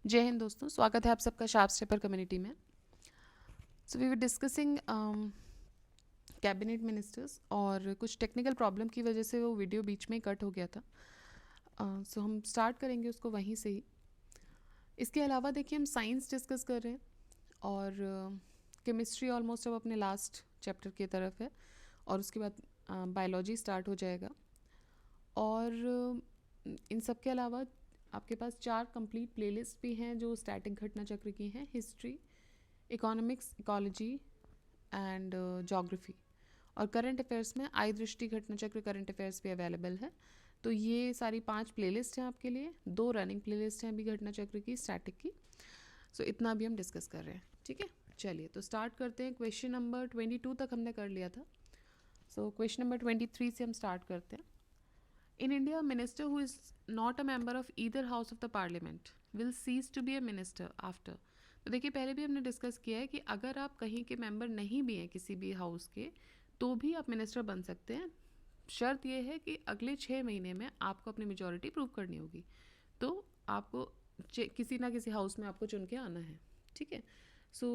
जय हिंद दोस्तों, स्वागत है आप सबका शार्प स्टेपर कम्युनिटी में। So we were discussing cabinet ministers और कुछ टेक्निकल प्रॉब्लम की वजह से वो वीडियो बीच में ही कट हो गया था। सो हम स्टार्ट करेंगे उसको वहीं से ही। इसके अलावा देखिए हम साइंस डिस्कस कर रहे हैं और केमिस्ट्री ऑलमोस्ट अब अपने लास्ट चैप्टर की तरफ है और उसके बाद बायोलॉजी स्टार्ट हो जाएगा। और इन सब के अलावा आपके पास 4 कंप्लीट प्लेलिस्ट भी हैं जो स्टैटिक घटना चक्र की हैं, history, economics, ecology and geography. और करंट अफेयर्स में आई दृष्टि घटना चक्र करंट अफेयर्स भी अवेलेबल है। तो ये सारी 5 प्लेलिस्ट हैं आपके लिए, 2 रनिंग प्लेलिस्ट हैं अभी घटना चक्र की, स्टैटिक की। सो इतना भी हम डिस्कस कर रहे हैं, ठीक है। चलिए तो स्टार्ट करते हैं। क्वेश्चन नंबर 22 तक हमने कर लिया था। सो क्वेश्चन नंबर 23 से हम स्टार्ट करते हैं। In India, a minister who is not a member of either house of the parliament will cease to be a minister after. तो देखिए पहले भी हमने डिस्कस किया है कि अगर आप कहीं के मेंबर नहीं भी हैं किसी भी हाउस के, तो भी आप मिनिस्टर बन सकते हैं। शर्त यह है कि अगले 6 महीने में आपको अपनी मेजॉरिटी प्रूव करनी होगी। तो आपको किसी ना किसी हाउस में आपको चुन के आना है, ठीक है। सो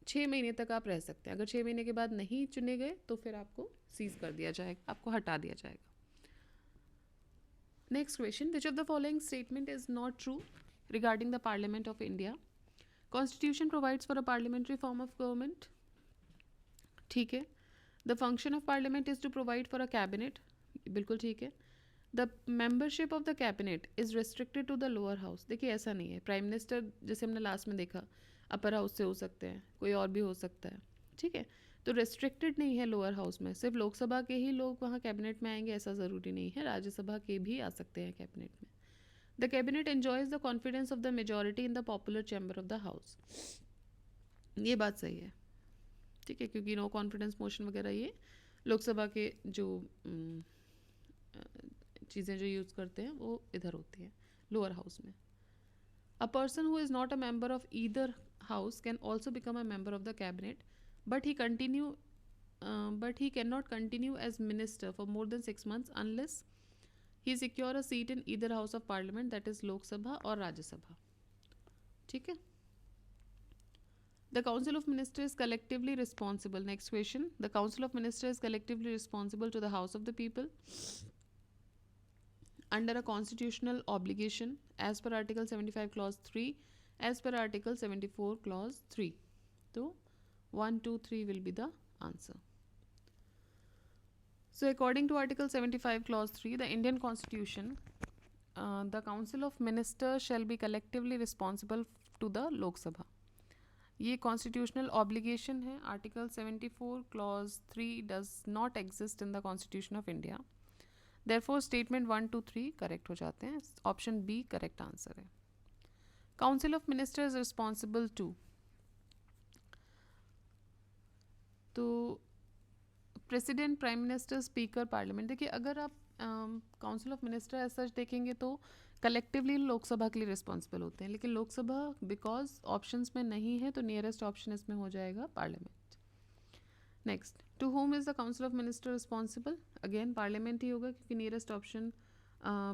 6 महीने तक आप रह सकते हैं। अगर 6 महीने के बाद नहीं चुने गए तो फिर आपको सीज कर दिया जाएगा, आपको हटा दिया जाएगा। Next question, which of the following statement is not true regarding the Parliament of India? Constitution provides for a parliamentary form of government. ठीक है. The function of Parliament is to provide for a cabinet. बिल्कुल ठीक है. The membership of the cabinet is restricted to the lower house. देखिए ऐसा नहीं है. Prime minister जैसे हमने लास्ट में देखा अपर हाउस से हो सकते हैं, कोई और भी हो सकता है, ठीक है। तो रेस्ट्रिक्टेड नहीं है लोअर हाउस में, सिर्फ लोकसभा के ही लोग वहाँ कैबिनेट में आएंगे ऐसा ज़रूरी नहीं है, राज्यसभा के भी आ सकते हैं कैबिनेट में। The cabinet enjoys the confidence of the majority in the popular chamber of the house. ये बात सही है, ठीक है, क्योंकि नो कॉन्फिडेंस मोशन वगैरह ये लोकसभा के जो चीज़ें जो यूज़ करते हैं वो इधर होती हैं लोअर हाउस में। A person who is not a member of either house can also become a member of the cabinet, but he cannot continue as minister for more than 6 months unless he secure a seat in either house of parliament, that is Lok Sabha और राज्य सभा, ठीक है। The Council of Ministers is collectively responsible. Next question. The Council of Ministers is collectively responsible to the House of the People under a constitutional obligation as per Article 75 Clause 3, as per Article 74 Clause 3. So 1, 2, 3 will be the answer. So according to Article 75 Clause 3, the Indian Constitution, the Council of Ministers shall be collectively responsible to the Lok Sabha. ये constitutional obligation है। Article 74 clause 3 does not exist in the constitution of India. Therefore statement 1, 2, 3 correct हो जाते हैं। Option B correct answer है। Council of ministers responsible to, तो president, prime minister, speaker, parliament. देखिए अगर आप council of minister as such देखेंगे तो कलेक्टिवली लोकसभा के लिए रिस्पॉन्सिबल होते हैं, लेकिन लोकसभा बिकॉज ऑप्शंस में नहीं है तो नियरेस्ट ऑप्शन इसमें हो जाएगा parliament. Next, to whom is the council of minister responsible? Again parliament ही होगा क्योंकि नियरेस्ट ऑप्शन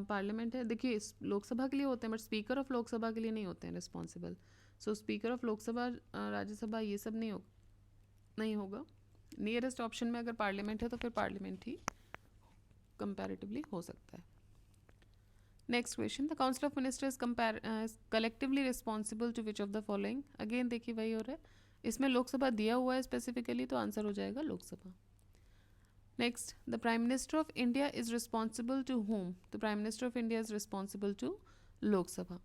पार्लियामेंट है। देखिए लोकसभा के लिए होते हैं बट स्पीकर ऑफ लोकसभा के लिए नहीं होते हैं responsible. So speaker of Lok Sabha, Rajya Sabha ये सब नहीं होगा। नियरेस्ट ऑप्शन में अगर पार्लियामेंट है तो फिर पार्लियामेंट ही कंपैरेटिवली हो सकता है। Next question, the council of minister is collectively responsible to which of the following? Again देखिए वही हो रहा है, इसमें लोकसभा दिया हुआ है स्पेसिफिकली तो आंसर हो जाएगा Lok Sabha. Next, the prime minister of India is responsible to whom? The prime minister of India is responsible to Lok Sabha.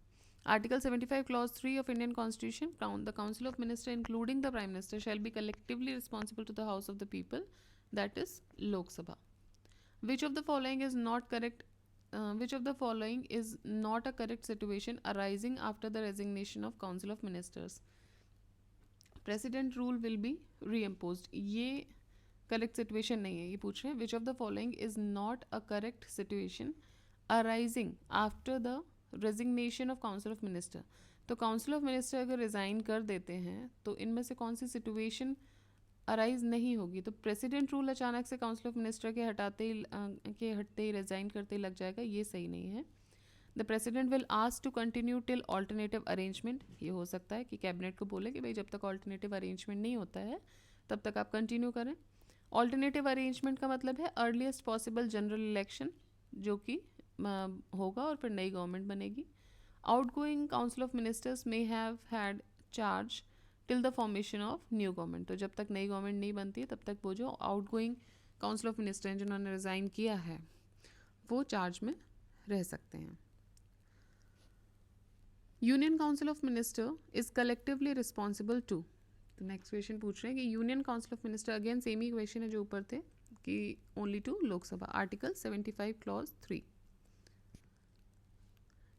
Article 75 Clause 3 of Indian Constitution, the Council of Ministers including the Prime Minister shall be collectively responsible to the House of the People, that is Lok Sabha. Which of the following is not correct? Which of the following is not a correct situation arising after the resignation of Council of Ministers? President rule will be reimposed. ये correct situation नहीं है, ये पूछ रहे हैं which of the following is not a correct situation arising after the resignation of council of minister. तो council of minister अगर resign कर देते हैं तो इनमें से कौन सी सिचुएशन अराइज नहीं होगी? तो प्रेसिडेंट रूल अचानक से काउंसिल ऑफ मिनिस्टर के हटते ही रिज़ाइन करते ही लग जाएगा, ये सही नहीं है। The president will ask to continue till alternative arrangement, ये हो सकता है कि कैबिनेट को बोले कि भाई जब तक ऑल्टरनेटिव अरेंजमेंट नहीं होता है तब तक आप कंटिन्यू करें. ऑल्टरनेटिव अरेंजमेंट का मतलब है अर्लीस्ट पॉसिबल जनरल इलेक्शन, जो कि होगा और फिर नई गवर्नमेंट बनेगी. Outgoing council of ministers may have had charge till the formation of new government, तो जब तक नई गवर्नमेंट नहीं बनती है तब तक वो जो आउटगोइंग काउंसिल ऑफ मिनिस्टर हैं जिन्होंने रिज़ाइन किया है वो चार्ज में रह सकते हैं. Union council of minister is collectively responsible to, तो नेक्स्ट क्वेश्चन पूछ रहे हैं कि union council of minister, again same ही क्वेश्चन है जो ऊपर थे कि only to Lok Sabha, article 75 clause 3.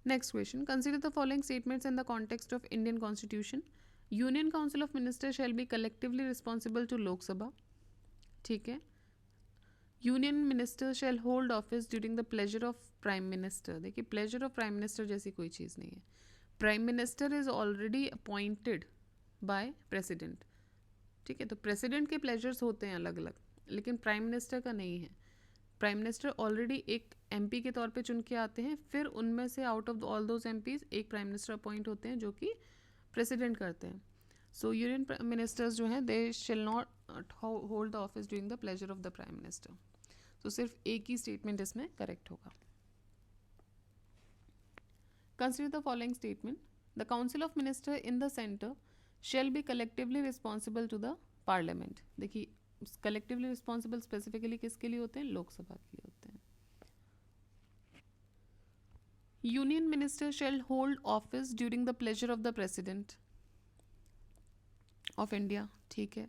Next question, consider the following statements in the context of Indian constitution. Union council of minister shall be collectively responsible to Lok Sabha. ठीक है. Union minister shall hold office during the pleasure of prime minister. देखिए pleasure of prime minister जैसी कोई चीज़ नहीं है. Prime minister is already appointed by president. ठीक है, तो प्रेसिडेंट के प्लेजर्स होते हैं अलग अलग, लेकिन प्राइम मिनिस्टर का नहीं है. प्राइम मिनिस्टर ऑलरेडी एक एमपी के तौर पे चुन के आते हैं, फिर उनमें से out of all those MPs एक प्राइम मिनिस्टर अपॉइंट होते हैं जो कि प्रेसिडेंट करते हैं. सो यूनियन मिनिस्टर्स जो हैं they shall not hold the office during the pleasure of the prime minister. तो सिर्फ एक ही स्टेटमेंट इसमें करेक्ट होगा. Consider the following statement. The council of minister in the center shall be collectively responsible to the parliament. देखिए collectively responsible specifically किसके लिए होते हैं, लोकसभा के लिए होते हैं. Union minister shall hold office during the pleasure of the president of India. ठीक है.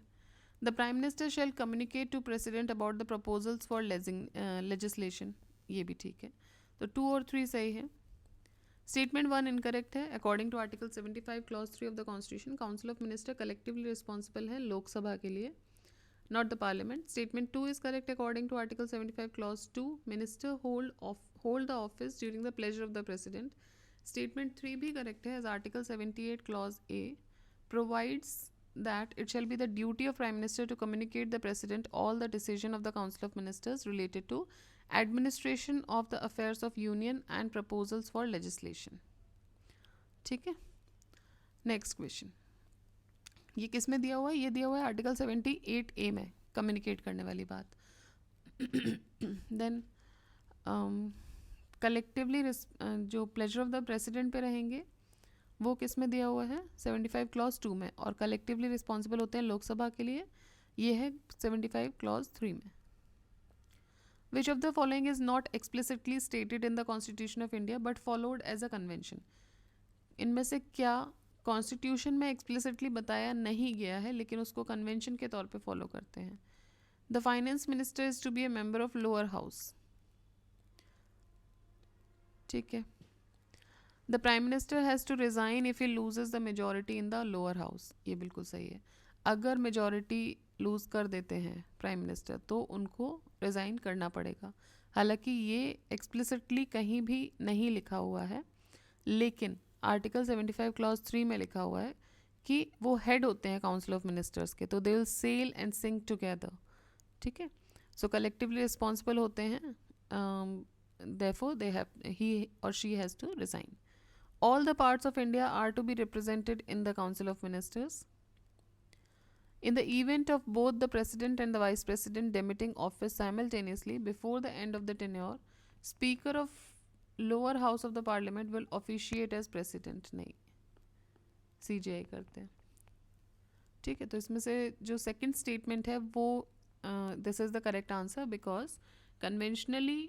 The prime minister shall communicate to president about the proposals for legislation. ये भी ठीक है. तो 2 और 3 सही है. स्टेटमेंट 1 इनकरेक्ट है. According to article 75 clause 3 of the constitution, council of minister collectively responsible है लोकसभा के लिए, not the parliament. Statement 2 is correct according to article 75 clause 2. Minister hold the office during the pleasure of the president. Statement 3 भी correct है, as article 78 clause A provides that it shall be the duty of prime minister to communicate the president all the decision of the council of ministers related to administration of the affairs of union and proposals for legislation. ठीक है. Next question, ये किस में दिया हुआ है, ये दिया हुआ है आर्टिकल 78A में, कम्युनिकेट करने वाली बात. देन कलेक्टिवली जो प्लेजर ऑफ द प्रेसिडेंट पे रहेंगे वो किस में दिया हुआ है, 75 क्लॉज 2 में, और कलेक्टिवली रिस्पॉन्सिबल होते हैं लोकसभा के लिए, ये है 75 क्लॉज 3 में. Which of the following is not explicitly stated in the constitution of India but followed as a convention. इनमें से क्या कॉन्स्टिट्यूशन में एक्सप्लिसिटली बताया नहीं गया है लेकिन उसको कन्वेंशन के तौर पे फॉलो करते हैं. The finance minister is to be a member of lower house. ठीक है. The prime minister has to resign if he loses the majority in the lower house. ये बिल्कुल सही है. अगर मेजॉरिटी लूज़ कर देते हैं प्राइम मिनिस्टर तो उनको रिज़ाइन करना पड़ेगा. हालांकि ये एक्सप्लिसिटली कहीं भी नहीं लिखा हुआ है, लेकिन आर्टिकल 75 क्लॉज 3 में लिखा हुआ है कि वो हेड होते हैं काउंसिल ऑफ मिनिस्टर्स के, तो they will sail and sink together. ठीक है. सो कलेक्टिवली रिस्पॉन्सिबल होते हैं, therefore they have, he or she has to resign. All the parts of India are to be represented in the council of ministers. In the event of both the president and the vice president demitting office simultaneously before the end of the tenure, speaker of lower house of the parliament will officiate as president. नहीं, CJI करते हैं. ठीक है. तो इसमें से जो second statement है वो this is the correct answer, because conventionally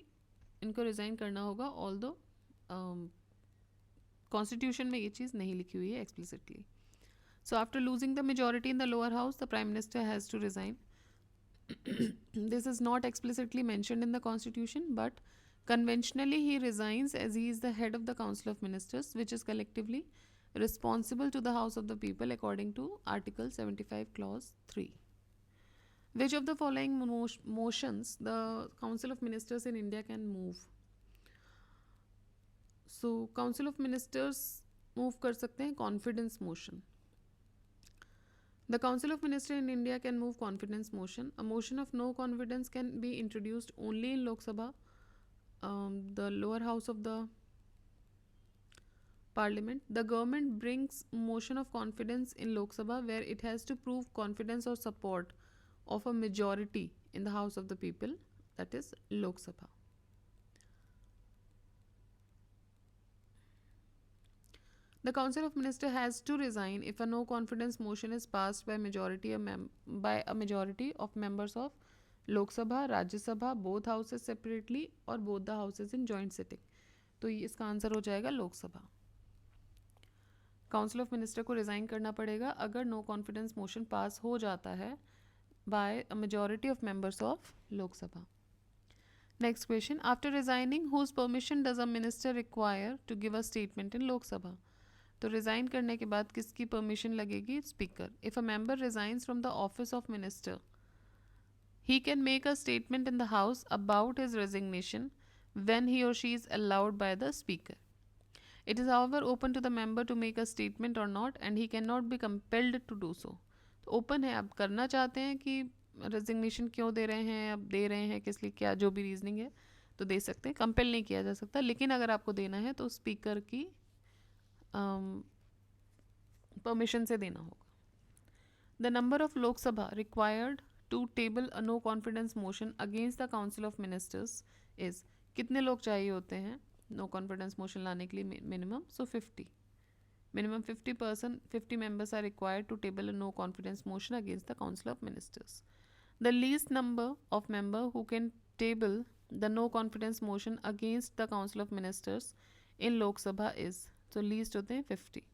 इनको रिज़ाइन करना होगा, ऑल्दो कॉन्स्टिट्यूशन में ये चीज़ नहीं लिखी हुई है explicitly. So after losing the majority in the lower house the prime minister has to resign. This is not explicitly mentioned in the constitution, but conventionally he resigns as he is the head of the council of ministers which is collectively responsible to the house of the people according to article 75 clause 3. Which of the following motions the council of ministers in India can move? So council of ministers move कर सकते हैं confidence motion. The council of ministers in India can move confidence motion. A motion of no confidence can be introduced only in Lok Sabha, the lower house of the Parliament, the government brings motion of confidence in Lok Sabha where it has to prove confidence or support of a majority in the House of the People, that is Lok Sabha. The Council of Ministers has to resign if a no confidence motion is passed by a majority of members of Lok Sabha, Rajya Sabha, both houses separately or both the houses in joint sitting. तो इसका answer हो जाएगा लोक सभा. Council of minister को resign करना पड़ेगा अगर नो कॉन्फिडेंस मोशन पास हो जाता है by a majority of members of Lok Sabha. Next question, after resigning whose permission does a minister require to give a statement in Lok Sabha. तो रिज़ाइन करने के बाद किसकी परमिशन लगेगी? Speaker. If a member resigns from the office of minister he can make a statement in the house about his resignation when he or she is allowed by the speaker. It is however open to the member to make a statement or not and he cannot be compelled to do so. तो open है, आप करना चाहते हैं कि resignation क्यों दे रहे हैं, अब दे रहे हैं किस लिए, क्या जो भी रीजनिंग है तो दे सकते हैं, कंपेल नहीं किया जा सकता. लेकिन अगर आपको देना है तो स्पीकर की परमिशन से देना होगा. The number of Lok Sabha required to table a no confidence motion against the council of ministers is. कितने लोग चाहिए होते हैं नो कॉन्फिडेंस मोशन लाने के लिए? Minimum. So 50. Minimum 50 members are required to table a no confidence motion against the Council of Ministers. The least number of member who can table the no confidence motion against the Council of Ministers in Lok Sabha is. So least होते हैं 50.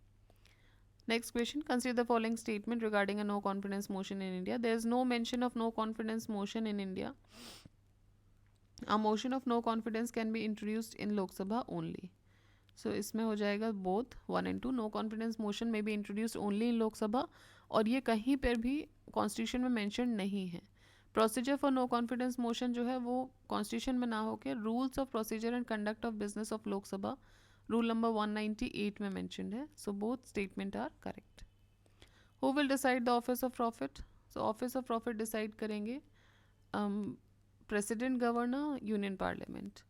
Next question, consider the following statement regarding a no confidence motion in India. There is no mention of no confidence motion in India. A motion of no confidence can be introduced in Lok Sabha only. सो इसमें हो जाएगा both 1 and 2. No confidence motion may be introduced only in Lok Sabha और ये कहीं पर भी constitution में mention नहीं है. Procedure for no confidence motion जो है वो कॉन्स्टिट्यूशन में ना होकर rules of procedure and conduct of business of Lok Sabha rule number 198 में मेंशनड है. So both statement are correct. Who will decide the office of profit? So office of profit decide करेंगे president, governor, union parliament.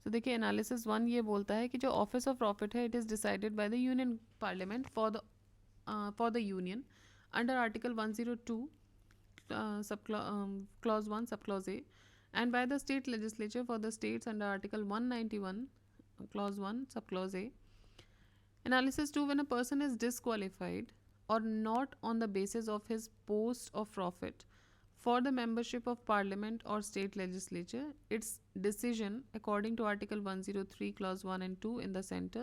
तो देखिए analysis 1 ये बोलता है कि जो ऑफिस ऑफ प्रॉफिट है it is decided by the union parliament for the union under article 102 sub clause 1 sub clause A and by the state legislature for the states under article 191 clause 1 sub clause A. Analysis 2, when a person is disqualified और not on the basis of his post of profit for the membership of parliament or state legislature, its decision according to article 103 clause 1 and 2 in the center,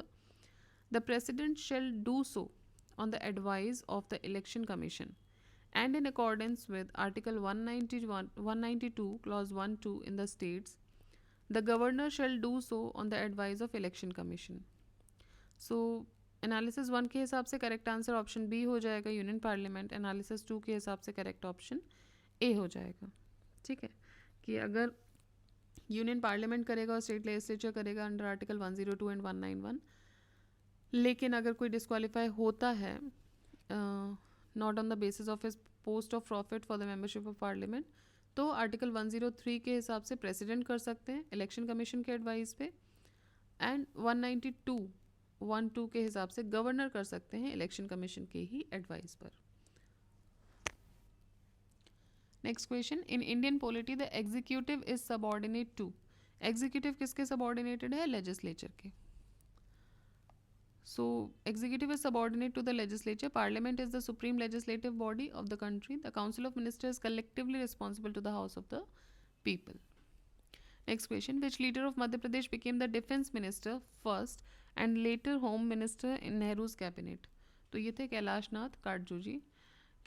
the president shall do so on the advice of the election commission and in accordance with article 192 clause 1 2 in the states, the governor shall do so on the advice of election commission. So analysis 1 के हिसाब से correct answer option B हो जाएगा union parliament. Analysis 2 के हिसाब से correct option A हो जाएगा. ठीक है कि अगर यूनियन पार्लियामेंट करेगा और स्टेट लेजिस्लेचर करेगा अंडर आर्टिकल 102 एंड 191, लेकिन अगर कोई डिस्क्वालीफाई होता है not on the basis of his post of profit for the membership of parliament, तो आर्टिकल 103 के हिसाब से प्रेसिडेंट कर सकते हैं इलेक्शन कमीशन के एडवाइस पे एंड 192 के हिसाब से गवर्नर कर सकते हैं इलेक्शन कमीशन के ही एडवाइस पर. Next question, in Indian polity the executive is subordinate to. Executive किसके सबऑर्डिनेटेड है? लेजिस्लेचर के. So executive is subordinate to the legislature. Parliament is the supreme legislative body of the country. The council of ministers collectively responsible to the house of the people. Next question, which leader of Madhya Pradesh became the defence minister first and later home minister in Nehru's cabinet? तो ये थे कैलाश नाथ काटजू जी.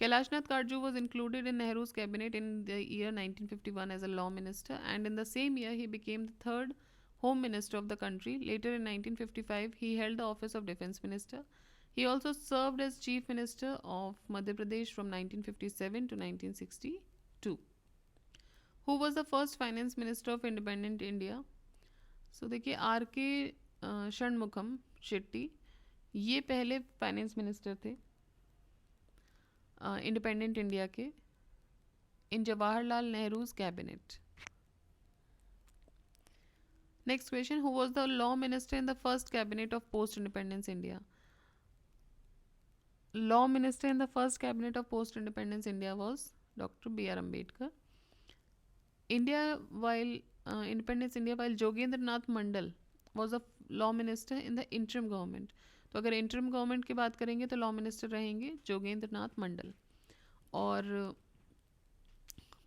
Kailash Nath Kajju was included in Nehru's cabinet in the year 1951 as a law minister, and in the same year he became the third home minister of the country. Later in 1955 he held the office of defense minister. He also served as chief minister of Madhya Pradesh from 1957 to 1962. Who was the first finance minister of independent India? So देखिए R.K. Shanmukham Chetty ये पहले finance minister थे independent India के in Jawaharlal Nehru's cabinet. Next question, who was the law minister in the first cabinet of post independence India? Law minister in the first cabinet of post independence India was Dr. B.R. Ambedkar. India, while independence India, while Jogendra Nath Mandal was a law minister in the interim government. तो अगर interim government की बात करेंगे तो law minister रहेंगे जोगेंद्र नाथ मंडल, और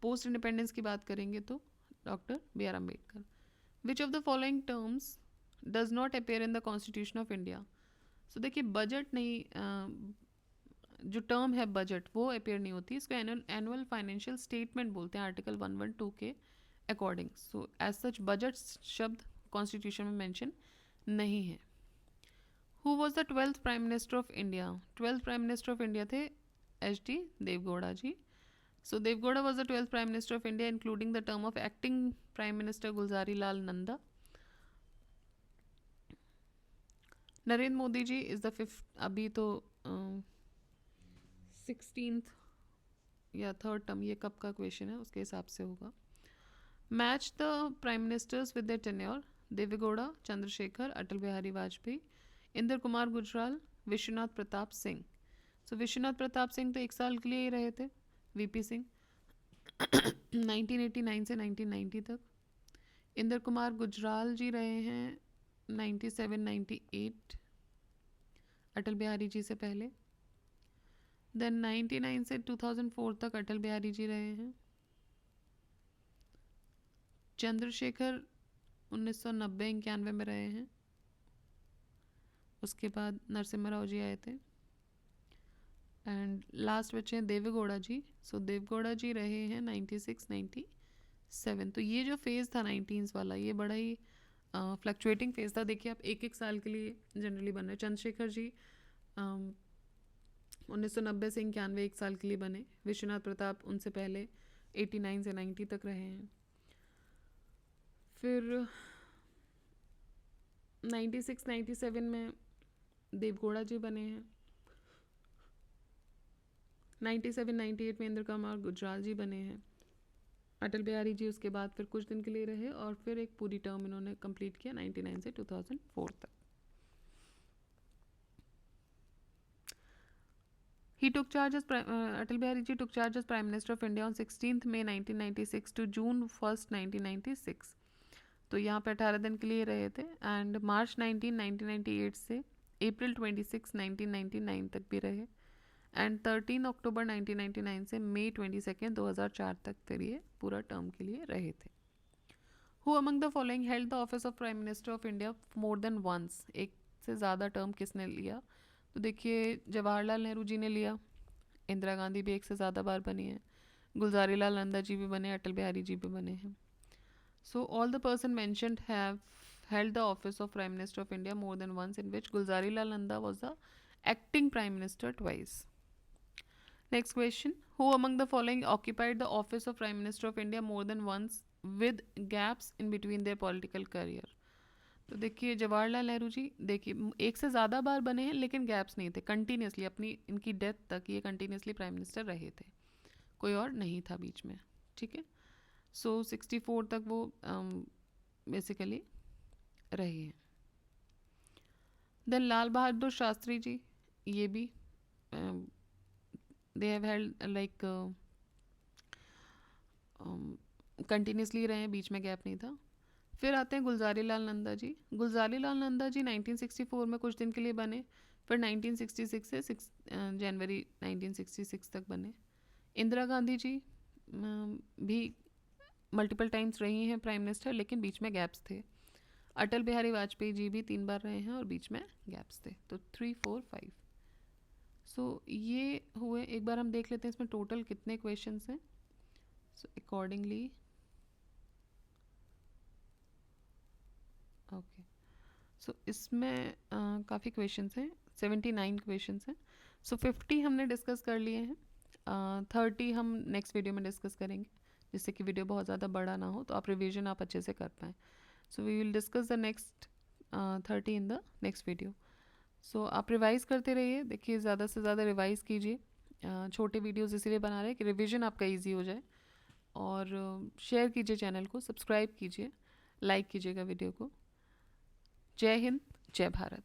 post independence की बात करेंगे तो doctor B R Ambedkar. Which of the following terms does not appear in the Constitution of India? So देखिए बजट नहीं, जो टर्म है बजट वो अपेयर नहीं होती, इसको एनुअल फाइनेंशियल स्टेटमेंट बोलते हैं आर्टिकल 112 के according. So as such budget शब्द कॉन्स्टिट्यूशन में मेंशन नहीं है. Who was the 12th prime minister of India? 12th prime minister of India थे H D. Deve Gowda ji. So Deve Gowda was the 12th prime minister of India including the term of acting prime minister Gulzari Lal Nanda. Narendra Modi ji is the 5th. अभी तो 16th या third term, ये कब का question है उसके हिसाब से होगा. Match the prime ministers with their tenure: Deve Gowda, Chandrashekhar, Atal Bihari Vajpayee, Inder Kumar Gujral, Vishwanath Pratap Singh. So Vishwanath Pratap Singh तो 1 साल के लिए ही रहे थे. वीपी सिंह 1989 से 1990 तक. इंद्र कुमार गुजराल जी रहे हैं 97-98 अटल बिहारी जी से पहले. देन 99 से 2004 तक अटल बिहारी जी रहे हैं. चंद्रशेखर 1990-91 में रहे हैं. उसके बाद नरसिम्हा राव जी आए थे. एंड लास्ट बचे हैं देवेगौड़ा जी. सो देवेगौड़ा जी रहे हैं 96-97. तो ये जो फेज़ था 19s वाला, ये बड़ा ही फ्लक्चुएटिंग फेज़ था. देखिए आप 1-1 साल के लिए जनरली बन रहे. चंद्रशेखर जी 1990 से 91 1 साल के लिए बने. विश्वनाथ प्रताप उनसे पहले 89 से 90 तक रहे हैं. फिर 96-97 में देवगौड़ा जी बने हैं. 97-98 में इंद्र कुमार गुजराल जी बने हैं. अटल बिहारी जी उसके बाद फिर कुछ दिन के लिए रहे और फिर एक पूरी टर्म इन्होंने कंप्लीट किया 99 से 2004 तक. He took charge as Atal Bihari ji took charge as Prime Minister of India on 16th May 1996 to June 1st 1996. तो यहाँ पे 18 दिन के लिए रहे थे. एंड मार्च 19 1998 से अप्रैल 26 1999 तक भी रहे. एंड 13 अक्टूबर 1999 से मई 22 2004 तक फिर ये पूरा टर्म के लिए रहे थे. Who among the following held the office of prime minister of India more than once? एक से ज़्यादा टर्म किसने लिया? तो देखिए जवाहरलाल नेहरू जी ने लिया. इंदिरा गांधी भी 1 से ज़्यादा बार बनी है. गुलजारी लाल नंदा जी भी बने. अटल बिहारी जी भी बने हैं. So all the person mentioned have held the office of Prime Minister of India more than once, in which Gulzari Lal Nanda was the acting Prime Minister twice. Next question. Who among the following occupied the office of Prime Minister of India more than once with gaps in between their political career? तो देखिए जवाहरलाल नेहरू जी देखिए 1 से ज़्यादा बार बने हैं लेकिन gaps नहीं थे. कंटिन्यूसली अपनी इनकी डेथ तक ये कंटिन्यूसली प्राइम मिनिस्टर रहे थे. कोई और नहीं था बीच में. ठीक है. सो 64 तक वो बेसिकली रहे हैं. देन लाल बहादुर शास्त्री जी, ये भी they have held like continuously रहे हैं, बीच में गैप नहीं था. फिर आते हैं गुलजारी लाल नंदा जी. गुलजारी लाल नंदा जी 1964 में कुछ दिन के लिए बने. फिर 1966 से 6 जनवरी 1966 तक बने. इंदिरा गांधी जी भी मल्टीपल टाइम्स रही हैं प्राइम मिनिस्टर लेकिन बीच में गैप्स थे. अटल बिहारी वाजपेयी जी भी 3 बार रहे हैं और बीच में गैप्स थे. तो 3 4 5. सो ये हुए. एक बार हम देख लेते हैं इसमें टोटल कितने क्वेश्चंस हैं. So accordingly okay. सो इसमें काफ़ी क्वेश्चंस हैं. 79 क्वेश्चंस हैं. सो 50 हमने डिस्कस कर लिए हैं. 30 हम नेक्स्ट वीडियो में डिस्कस करेंगे जिससे कि वीडियो बहुत ज़्यादा बड़ा ना हो तो आप रिवीजन आप अच्छे से कर पाएँ. So we will discuss the next 30 in the next video. So आप रिवाइज़ करते रहिए. देखिए ज़्यादा से ज़्यादा रिवाइज़ कीजिए. छोटे वीडियोज़ इसीलिए बना रहे हैं कि रिवीजन आपका ईजी हो जाए. और शेयर कीजिए चैनल को, सब्सक्राइब कीजिए. लाइक कीजिएगा वीडियो को। जय हिंद, जय भारत।